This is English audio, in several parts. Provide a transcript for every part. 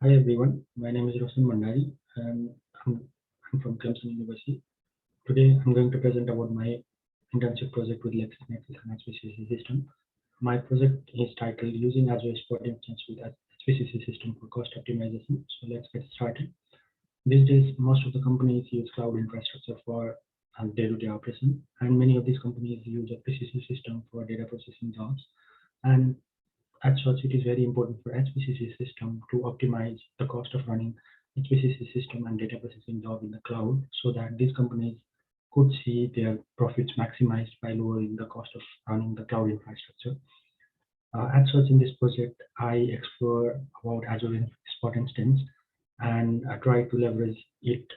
Hi everyone, my name is Roshan Bhandari and I'm from Clemson University. Today I'm going to present about my internship project with LexisNexis and HPCC System. My project is titled Using Azure Spot Instance with HPCC System for Cost Optimization. So let's get started. These days, most of the companies use cloud infrastructure for day-to-day operation, and many of these companies use HPCC System for data processing jobs. And as such, it is very important for HPCC system to optimize the cost of running HPCC system and data processing job in the cloud so that these companies could see their profits maximized by lowering the cost of running the cloud infrastructure. As such, in this project, I explore about Azure Spot Instance and try to leverage it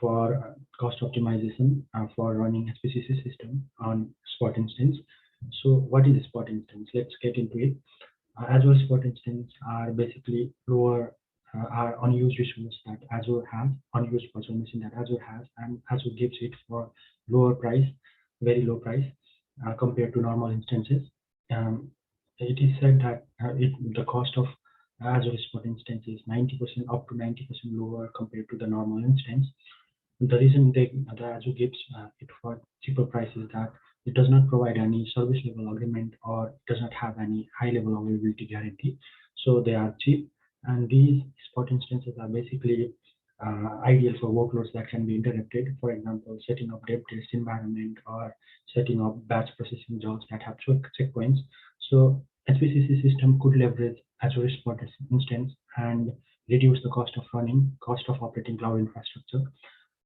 for cost optimization for running HPCC system on Spot Instance. So what is a Spot Instance? Let's get into it. Azure Spot Instance are basically lower, are unused resource that Azure has, unused virtual machine that Azure has, and Azure gives it for lower price, very low price compared to normal instances. It is said that the cost of Azure Spot Instance is 90% up to 90% lower compared to the normal instance. The reason the Azure gives it for cheaper price is that it does not provide any service level agreement or does not have any high level availability guarantee. So they are cheap, and these spot instances are basically ideal for workloads that can be interrupted. For example, setting up dev test environment or setting up batch processing jobs that have checkpoints. So HPCC system could leverage Azure Spot Instance and reduce the cost of operating cloud infrastructure.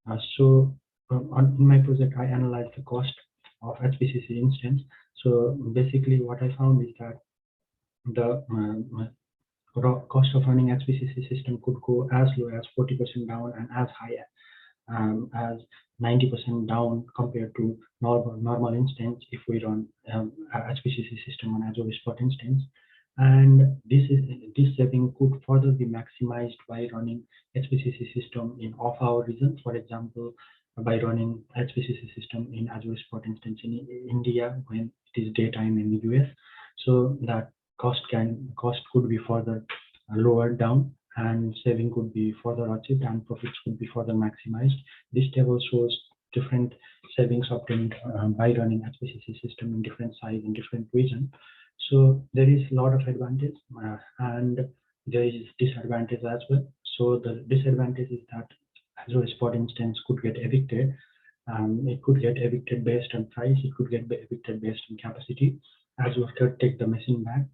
In my project, I analyzed the cost of HPCC instance. So basically what I found is that the cost of running HPCC system could go as low as 40% down and as high as 90% down compared to normal instance if we run HPCC system on Azure Spot Instance. And this saving could further be maximized by running HPCC system in off-hour regions. For example, by running HPCC system in Azure Spot Instance in India when it is daytime in the US, so that cost could be further lowered down and saving could be further achieved and profits could be further maximized. This table shows different savings obtained by running HPCC system in different size in different region. So there is a lot of advantage and there is disadvantage as well. So the disadvantage is that Azure Spot Instance could get evicted. It could get evicted based on price. It could get evicted based on capacity. Azure could take the machine back,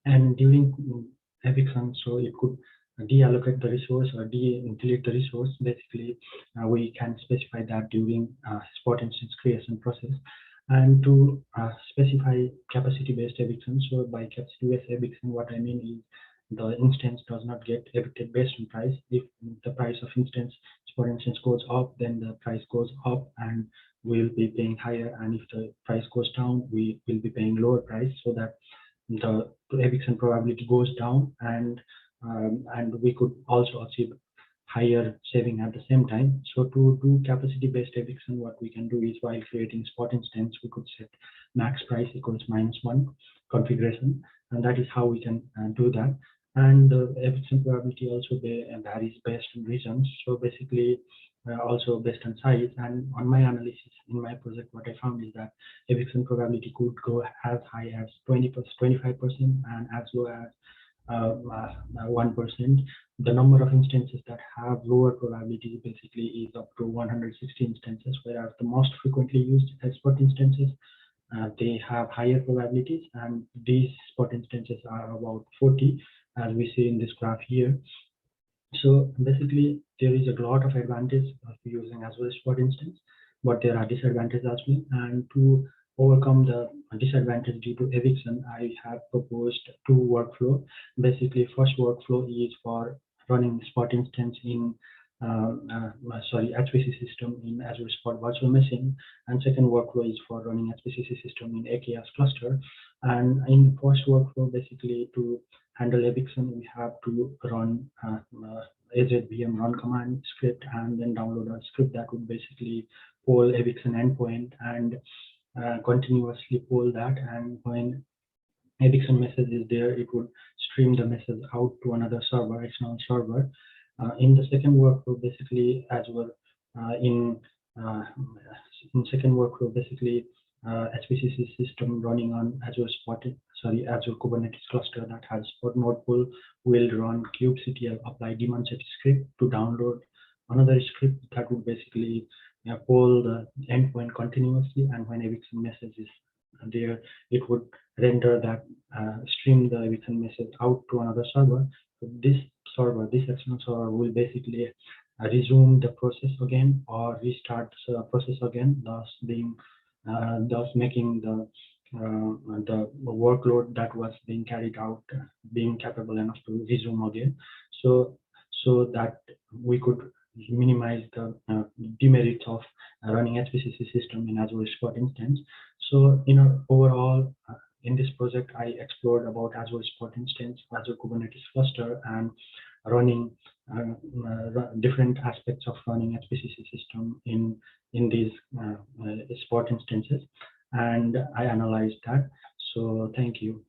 and during eviction, so it could deallocate the resource or delete the resource. Basically, we can specify that during Spot Instance creation process. And to specify capacity-based eviction, so by capacity-based eviction, what I mean is the instance does not get evicted based on price. If the price of instance, for instance, goes up, then the price goes up and we'll be paying higher. And if the price goes down, we will be paying lower price, so that the eviction probability goes down, and we could also achieve higher saving at the same time. So to do capacity-based eviction, what we can do is while creating Spot Instance, we could set max price equals -1 configuration, and that is how we can do that. And the eviction probability also varies based on regions. So basically, also based on size. And on my analysis in my project, what I found is that eviction probability could go as high as 25% and as low as 1%. The number of instances that have lower probability basically is up to 160 instances, whereas the most frequently used Spot instances, they have higher probabilities, and these Spot instances are about 40, as we see in this graph here. So basically, there is a lot of advantage of using Azure Spot Instance, but there are disadvantages as well. And to overcome the disadvantage due to eviction, I have proposed two workflows. Basically, first workflow is for running Spot Instance in HPC system in Azure Spot Virtual Machine, and second workflow is for running HPCC system in AKS cluster. And in the first workflow, basically to handle eviction, we have to run AZVM run command script and then download a script that would basically poll eviction endpoint and continuously poll that. And when eviction message is there, it would stream the message out to another server, external server. In the second workflow, basically Azure uh, in second workflow, basically HPCC system running on Azure Kubernetes cluster that has Spot node pool will run kubectl apply demand set script to download another script that would basically poll the endpoint continuously, and when eviction message is there, it would render that stream the eviction message out to another server. So this external server will basically resume the process again or restart the process again, thus making the workload that was being carried out being capable enough to resume again. So that we could minimize the demerits of running HPCC system in Azure Spot Instance. So overall, in this project, I explored about Azure Spot Instance, Azure Kubernetes cluster, and running different aspects of running HPCC system in these Spot instances, and I analyzed that. So thank you.